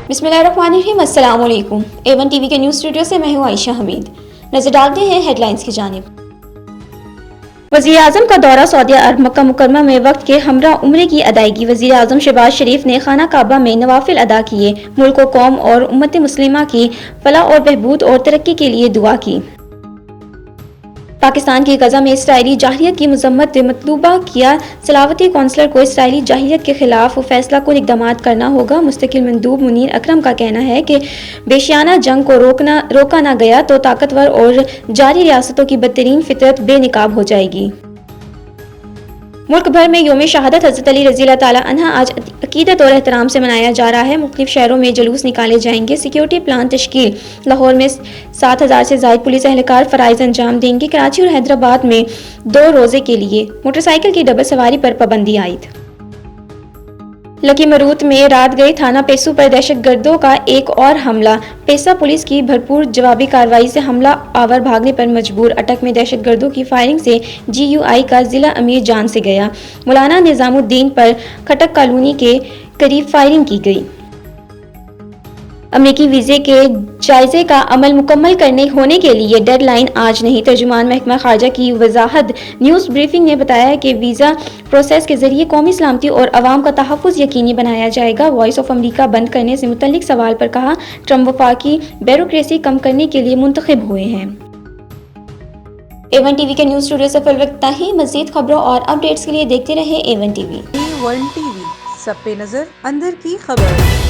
बिस्मिल्लाहिर्रहमानिर्रहीम। अस्सलाम वालेकुम। A1 टीवी के न्यूज़ स्टूडियो से मैं हूँ आयशा हमीद। नजर डालते हैं हेडलाइंस की जानिब। वज़ीर-ए-आज़म का दौरा सऊदी अरब मक्का मुकर्रमा में वक्त के हमरा उम्रे की अदायगी। वज़ीर-ए-आज़म शहबाज शरीफ ने खाना काबा में नवाफिल अदा किए। मुल्क व कौम और उम्मत मुस्लिमा की फलाह और बहबूद और तरक्की के लिए दुआ की। पाकिस्तान की गजा में इसराइली जाहिलियत की मजम्मत मतलूबा किया। सलावती कौंसलर को इसराइली जाहिलियत के खिलाफ फैसला कुन इक़दाम करना होगा। मुस्तकिल मंदूब मुनीर अकरम का कहना है कि बेशियाना जंग को रोका ना गया तो ताकतवर और जारी रियासतों की बदतरीन फितरत बेनिकाब हो जाएगी। मुल्क भर में यौम शहादत हज़रत अली रज़ी अल्लाह ताला अन्हा आज अकीदत और एहतराम से मनाया जा रहा है। मुख्तलिफ शहरों में जुलूस निकाले जाएंगे। Security plan तश्कील। लाहौर में 7,000 से ज़ायद पुलिस एहलकार फ़राइज़ अंजाम देंगे। कराची और हैदराबाद में 2 रोज़े के लिए मोटरसाइकिल की डबल सवारी पर पाबंदी आयद। लकी मरूत में रात गए थाना पेसू पर दहशतगर्दों का एक और हमला। पेसा पुलिस की भरपूर जवाबी कार्रवाई से हमला आवर भागने पर मजबूर। अटक में दहशतगर्दों की फायरिंग से GUI का जिला अमीर जान से गया। मौलाना निजामुद्दीन पर खटक कॉलोनी के करीब फायरिंग की गई। अमेरिकी वीज़े के जायजे का अमल मुकम्मल होने के लिए डेडलाइन आज नहीं। तर्जुमान महकमा खारजा की वजाहत। न्यूज़ ब्रीफिंग ने बताया कि वीज़ा प्रोसेस के जरिए कौमी सलामती और अवाम का तहफ़्फ़ुज़ यकीनी बनाया जाएगा। वॉइस ऑफ अमरीका बंद करने से मुतल्लिक सवाल पर कहा, ट्रम्प वफाकी ब्यूरोक्रेसी कम करने के लिए मुंतखब हुए हैं। A1 टीवी के न्यूज़ स्टूडियो से फिलवक्त ही। मज़ीद खबरों और अपडेट्स के लिए देखते रहे A1 टीवी। A1 टीवी, सब पे नजर, अंदर की खबर।